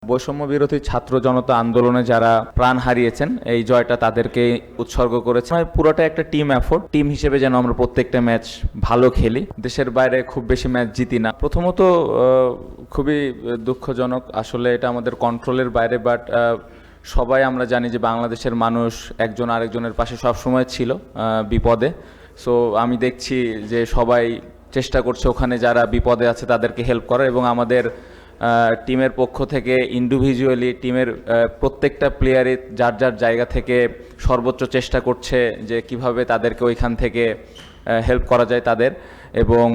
বৈষম্য বিরোধী ছাত্র জনতা আন্দোলনে যারা প্রাণ হারিয়েছেন, এই জয়টা তাদেরকে উৎসর্গ করেছে। পুরোটা একটা টিম এফোর্ট। টিম হিসেবে যেন আমরা প্রত্যেকটা ম্যাচ ভালো খেলি, দেশের বাইরে খুব বেশি ম্যাচ জিতি না। প্রথমত খুবই দুঃখজনক, আসলে এটা আমাদের কন্ট্রোলের বাইরে, বাট সবাই আমরা জানি যে বাংলাদেশের মানুষ একজন আরেকজনের পাশে সবসময় ছিল বিপদে। সো আমি দেখছি যে সবাই চেষ্টা করছে ওখানে যারা বিপদে আছে তাদেরকে হেল্প করার, এবং আমাদের টিমের পক্ষ থেকে ইন্ডিভিজুয়ালি টিমের প্রত্যেকটা প্লেয়ারই যার যার জায়গা থেকে সর্বোচ্চ চেষ্টা করছে যে কিভাবে তাদেরকে ওইখান থেকে হেল্প করা যায় তাদের, এবং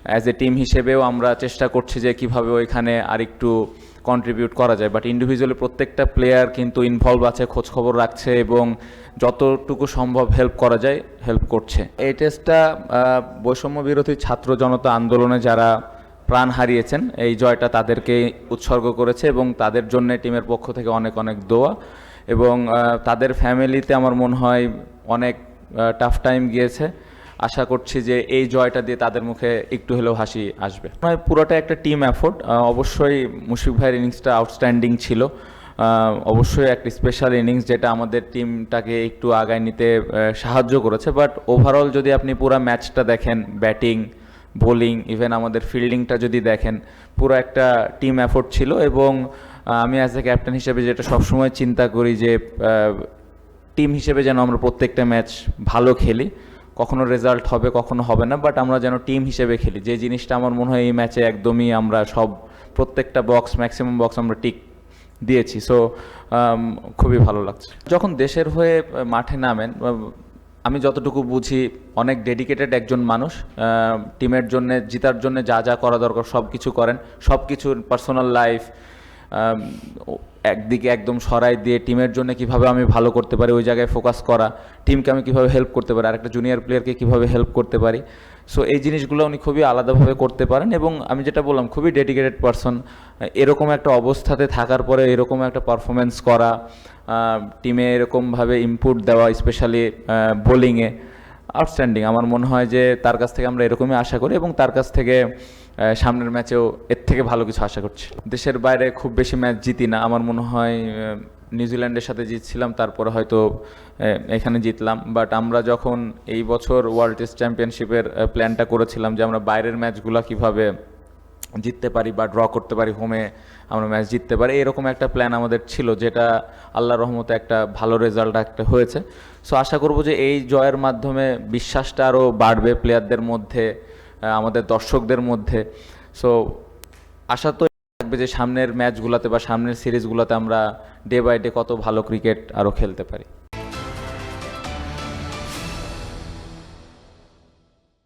অ্যাজ এ টিম হিসেবেও আমরা চেষ্টা করছি যে কিভাবে ওইখানে আরেকটু কন্ট্রিবিউট করা যায়। বাট ইন্ডিভিজুয়ালি প্রত্যেকটা প্লেয়ার কিন্তু ইনভলভ আছে, খোঁজখবর রাখছে এবং যতটুকু সম্ভব হেল্প করা যায় হেল্প করছে। এই টেস্টটা বৈষম্য বিরোধী ছাত্র জনতা আন্দোলনে যারা প্রাণ হারিয়েছেন, এই জয়টা তাদেরকে উৎসর্গ করেছে, এবং তাদের জন্য টিমের পক্ষ থেকে অনেক অনেক দোয়া, এবং তাদের ফ্যামিলিতে আমার মনে হয় অনেক টাফ টাইম গিয়েছে। আশা করছি যে এই জয়টা দিয়ে তাদের মুখে একটু হলেও হাসি আসবে। পুরোটা একটা টিম এফোর্ট। অবশ্যই মুশফিক ভাইয়ের ইনিংসটা আউটস্ট্যান্ডিং ছিল, অবশ্যই একটা স্পেশাল ইনিংস যেটা আমাদের টিমটাকে একটু আগায় নিতে সাহায্য করেছে। বাট ওভারঅল যদি আপনি পুরো ম্যাচটা দেখেন, ব্যাটিং, বোলিং, ইভেন আমাদের ফিল্ডিংটা যদি দেখেন, পুরো একটা টিম এফোর্ট ছিল। এবং আমি অ্যাজ এ ক্যাপ্টেন হিসেবে যেটা সবসময় চিন্তা করি যে টিম হিসেবে যেন আমরা প্রত্যেকটা ম্যাচ ভালো খেলি, কখনো রেজাল্ট হবে কখনো হবে না, বাট আমরা যেন টিম হিসেবে খেলি। যে জিনিসটা আমার মনে হয় এই ম্যাচে একদমই আমরা প্রত্যেকটা বক্স, ম্যাক্সিমাম বক্স আমরা টিক দিয়েছি। সো খুবই ভালো লাগছে। যখন দেশের হয়ে মাঠে নামেন, আমি যতটুকু বুঝি অনেক ডেডিকেটেড একজন মানুষ, টিমের জন্য জেতার জন্য যা যা করা দরকার সব কিছু করেন। সব কিছুর পার্সোনাল লাইফ একদিকে একদম সরাই দিয়ে টিমের জন্য কিভাবে আমি ভালো করতে পারি ওই জায়গায় ফোকাস করা, টিমকে আমি কিভাবে হেল্প করতে পারি, আর একটা জুনিয়র প্লেয়ারকে কিভাবে হেল্প করতে পারি। সো এই জিনিসগুলো উনি খুবই আলাদাভাবে করতে পারেন, এবং আমি যেটা বললাম খুবই ডেডিকেটেড পারসন। এরকম একটা অবস্থাতে থাকার পরে এরকম একটা পারফরমেন্স করা, টিমে এরকমভাবে ইনপুট দেওয়া, স্পেশালি বোলিংয়ে, আউটস্ট্যান্ডিং। আমার মনে হয় যে তার কাছ থেকে আমরা এরকমই আশা করি, এবং তার কাছ থেকে সামনের ম্যাচেও এর থেকে ভালো কিছু আশা করছি। দেশের বাইরে খুব বেশি ম্যাচ জিতি না, আমার মনে হয় নিউজিল্যান্ডের সাথে জিতছিলাম, তারপরে হয়তো এখানে জিতলাম। বাট আমরা যখন এই বছর ওয়ার্ল্ড টেস্ট চ্যাম্পিয়নশিপের প্ল্যানটা করেছিলাম যে আমরা বাইরের ম্যাচগুলো কিভাবে জিততে পারি বা ড্র করতে পারি, হোমে আমরা ম্যাচ জিততে পারি, এরকম একটা প্ল্যান আমাদের ছিল, যেটা আল্লাহর রহমতে একটা ভালো রেজাল্ট একটা হয়েছে। সো আশা করব যে এই জয়ের মাধ্যমে বিশ্বাসটা আরও বাড়বে প্লেয়ারদের মধ্যে, আমাদের দর্শকদের মধ্যে। সো আশা তো থাকবে যে সামনের ম্যাচগুলোতে বা সামনের সিরিজগুলোতে আমরা ডে বাই ডে কত ভালো ক্রিকেট আরও খেলতে পারি।